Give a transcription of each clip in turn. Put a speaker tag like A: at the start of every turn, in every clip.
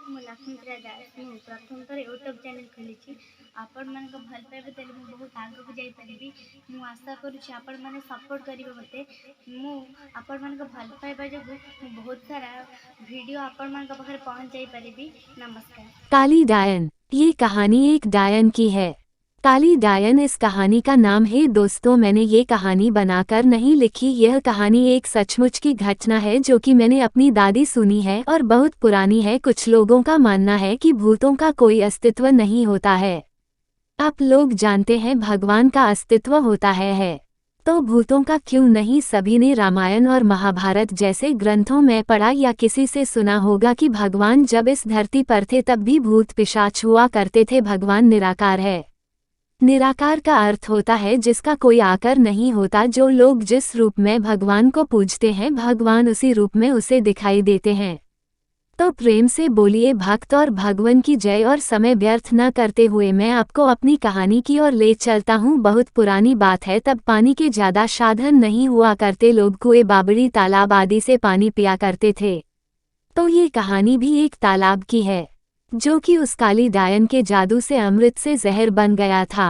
A: ମୁଁ ଲକ୍ଷ୍ମୀପ୍ରିୟା ଦାସ। ମୁଁ ପ୍ରଥମ ଥର ୟୁଟ୍ୟୁବ୍ ଚ୍ୟାନେଲ୍ ଖୋଲିଛି। ଆପଣମାନଙ୍କ ଭଲ ପାଇବା ଦେଲେ ମୁଁ ବହୁତ ଆଗକୁ ଯାଇପାରିବି। ମୁଁ ଆଶା କରୁଛି ଆପଣମାନେ ସପୋର୍ଟ କରିବେ ମୋତେ। ମୁଁ ଆପଣମାନଙ୍କ ଭଲ ପାଇବା ଯୋଗୁଁ ମୁଁ ବହୁତ ସାରା ଭିଡ଼ିଓ ଆପଣମାନଙ୍କ ପାଖରେ ପହଞ୍ଚାଇ ପାରିବି। ନମସ୍କାର।
B: काली डायन। ये कहानी एक डायन की है। काली डायन इस कहानी का नाम है। दोस्तों, मैंने ये कहानी बनाकर नहीं लिखी। यह कहानी एक सचमुच की घटना है जो कि मैंने अपनी दादी सुनी है और बहुत पुरानी है। कुछ लोगों का मानना है कि भूतों का कोई अस्तित्व नहीं होता है। आप लोग जानते हैं भगवान का अस्तित्व होता है। तो भूतों का क्यों नहीं? सभी ने रामायण और महाभारत जैसे ग्रंथों में पढ़ा या किसी से सुना होगा कि भगवान जब इस धरती पर थे तब भी भूत पिशाच हुआ करते थे। भगवान निराकार है। निराकार का अर्थ होता है जिसका कोई आकार नहीं होता। जो लोग जिस रूप में भगवान को पूजते हैं, भगवान उसी रूप में उसे दिखाई देते हैं। तो प्रेम से बोलिए भक्त और भगवान की जय। और समय व्यर्थ न करते हुए मैं आपको अपनी कहानी की ओर ले चलता हूँ। बहुत पुरानी बात है। तब पानी के ज्यादा साधन नहीं हुआ करते। लोग कुएं, बावड़ी, तालाब आदि से पानी पिया करते थे। तो ये कहानी भी एक तालाब की है जो कि उस काली डायन के जादू से अमृत से जहर बन गया था।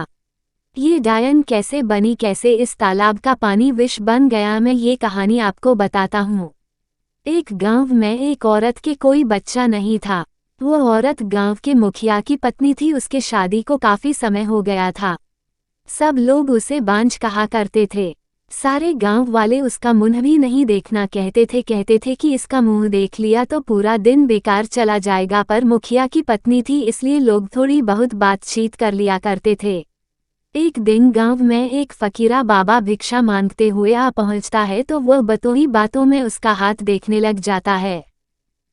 B: ये डायन कैसे बनी, कैसे इस तालाब का पानी विष बन गया, मैं ये कहानी आपको बताता हूँ। एक गांव में एक औरत के कोई बच्चा नहीं था। वो औरत गांव के मुखिया की पत्नी थी। उसके शादी को काफी समय हो गया था। सब लोग उसे बांझ कहा करते थे। सारे गांव वाले उसका मुंह भी नहीं देखना कहते थे कि इसका मुंह देख लिया तो पूरा दिन बेकार चला जाएगा। पर मुखिया की पत्नी थी इसलिए लोग थोड़ी बहुत बातचीत कर लिया करते थे। एक दिन गांव में एक फकीरा बाबा भिक्षा मांगते हुए आ पहुंचता है तो वह बातों ही बातों में उसका हाथ देखने लग जाता है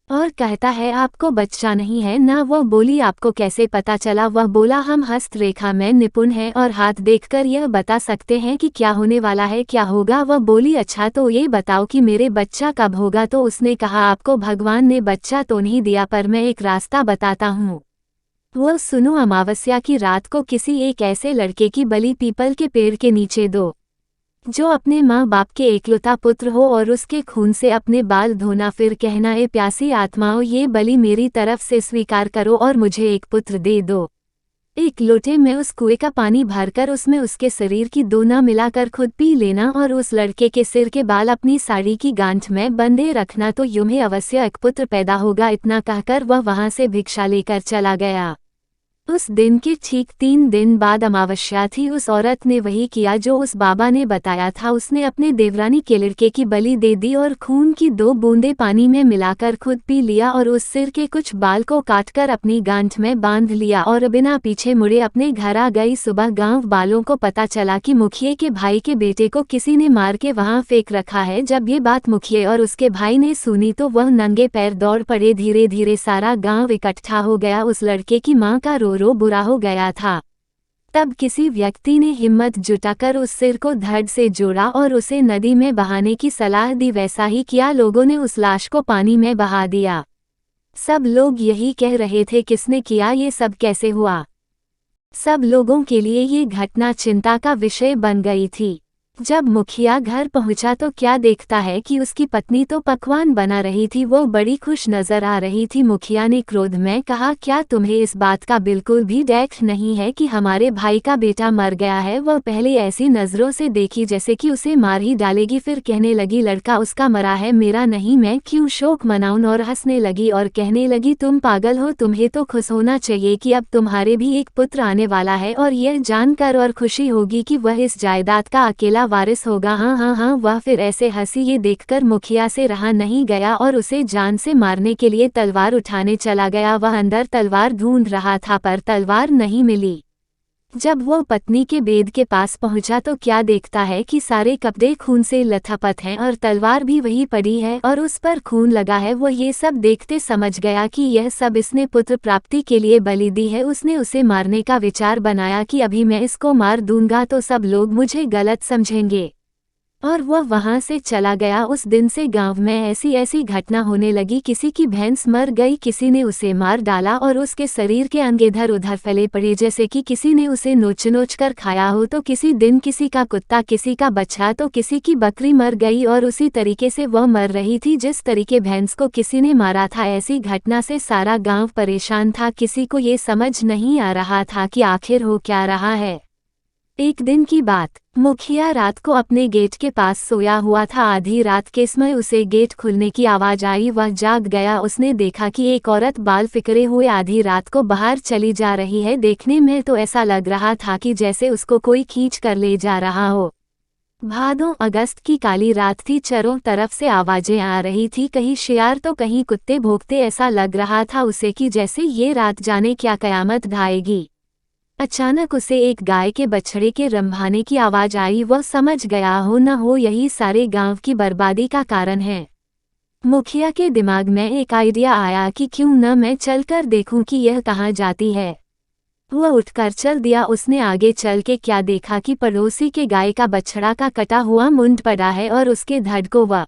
B: और कहता है, आपको बच्चा नहीं है ना? वह बोली, आपको कैसे पता चला? वह बोला, हम हस्तरेखा में निपुण हैं और हाथ देखकर यह बता सकते हैं कि क्या होने वाला है, क्या होगा। वह बोली, अच्छा तो ये बताओ कि मेरे बच्चा कब होगा? तो उसने कहा, आपको भगवान ने बच्चा तो नहीं दिया पर मैं एक रास्ता बताता हूँ। वो सुनो, अमावस्या की रात को किसी एक ऐसे लड़के की बलि पीपल के पेड़ के नीचे दो जो अपने माँ बाप के एकलौता पुत्र हो और उसके खून से अपने बाल धोना। फिर कहना, ए प्यासी आत्माओं, ये बलि मेरी तरफ से स्वीकार करो और मुझे एक पुत्र दे दो। एक लोटे में उस कुएं का पानी भरकर उसमें उसके शरीर की दोना मिलाकर खुद पी लेना और उस लड़के के सिर के बाल अपनी साड़ी की गांठ में बंधे रखना तो तुम्हें अवश्य एक पुत्र पैदा होगा। इतना कहकर वह वहां से भिक्षा लेकर चला गया। उस दिन के ठीक 3 दिन बाद अमावस्या थी। उस औरत ने वही किया जो उस बाबा ने बताया था। उसने अपने देवरानी के लड़के की बलि दे दी और खून की 2 बूंदें पानी में मिलाकर खुद पी लिया और उस सिर के कुछ बाल को काटकर अपनी गांठ में बांध लिया और बिना पीछे मुड़े अपने घर आ गई। सुबह गांव वालों को पता चला कि मुखिए के भाई के बेटे को किसी ने मार के वहां फेंक रखा है। जब ये बात मुखिए और उसके भाई ने सुनी तो वह नंगे पैर दौड़ पड़े। धीरे धीरे सारा गांव इकट्ठा हो गया। उस लड़के की मां का रो बुरा हो गया था। तब किसी व्यक्ति ने हिम्मत जुटाकर उस सिर को धड़ से जोड़ा और उसे नदी में बहाने की सलाह दी। वैसा ही किया। लोगों ने उस लाश को पानी में बहा दिया। सब लोग यही कह रहे थे, किसने किया, ये सब कैसे हुआ? सब लोगों के लिए ये घटना चिंता का विषय बन गई थी। जब मुखिया घर पहुंचा तो क्या देखता है कि उसकी पत्नी तो पकवान बना रही थी। वो बड़ी खुश नजर आ रही थी। मुखिया ने क्रोध में कहा, क्या तुम्हें इस बात का बिल्कुल भी डर नहीं है कि हमारे भाई का बेटा मर गया है? वह पहले ऐसी नजरों से देखी जैसे कि उसे मार ही डालेगी। फिर कहने लगी, लड़का उसका मरा है, मेरा नहीं, मैं क्यों शोक मनाऊं? और हंसने लगी और कहने लगी, तुम पागल हो, तुम्हें तो खुश होना चाहिए कि अब तुम्हारे भी एक पुत्र आने वाला है और यह जानकर और खुशी होगी कि वह इस जायदाद का अकेला वारिस होगा। हाँ हाँ हाँ। वह फिर ऐसे हंसी। ये देखकर मुखिया से रहा नहीं गया और उसे जान से मारने के लिए तलवार उठाने चला गया। वह अंदर तलवार ढूंढ रहा था पर तलवार नहीं मिली। जब वो पत्नी के बेड के पास पहुंचा तो क्या देखता है कि सारे कपड़े खून से लथपथ हैं और तलवार भी वही पड़ी है और उस पर खून लगा है। वो ये सब देखते समझ गया कि यह सब इसने पुत्र प्राप्ति के लिए बलि दी है। उसने उसे मारने का विचार बनाया कि अभी मैं इसको मार दूंगा तो सब लोग मुझे गलत समझेंगे। और वह वहां से चला गया। उस दिन से गांव में ऐसी ऐसी घटना होने लगी। किसी की भैंस मर गई, किसी ने उसे मार डाला और उसके शरीर के अंग इधर उधर फैले पड़े, जैसे कि किसी ने उसे नोच नोच कर खाया हो। तो किसी दिन किसी का कुत्ता, किसी का बच्चा, तो किसी की बकरी मर गई और उसी तरीके से वह मर रही थी जिस तरीके भैंस को किसी ने मारा था। ऐसी घटना से सारा गाँव परेशान था। किसी को ये समझ नहीं आ रहा था कि आखिर हो क्या रहा है। एक दिन की बात, मुखिया रात को अपने गेट के पास सोया हुआ था। आधी रात के समय उसे गेट खुलने की आवाज आई। वह जाग गया। उसने देखा कि एक औरत बाल फिकरे हुए आधी रात को बाहर चली जा रही है। देखने में तो ऐसा लग रहा था कि जैसे उसको कोई खींच कर ले जा रहा हो। भादों अगस्त की काली रात थी। चारों तरफ से आवाजें आ रही थी, कहीं शेर तो कहीं कुत्ते भौंकते। ऐसा लग रहा था उसे कि जैसे ये रात जाने क्या कयामत ढाएगी। अचानक उसे एक गाय के बछड़े के रंभाने की आवाज आई। वह समझ गया हो न हो यही सारे गांव की बर्बादी का कारण है। मुखिया के दिमाग में एक आइडिया आया कि क्यों न मैं चलकर देखूं कि यह कहाँ जाती है। वह उठकर चल दिया। उसने आगे चल के क्या देखा कि पड़ोसी के गाय का बछड़ा का कटा हुआ मुंड पड़ा है और उसके धड़ को वह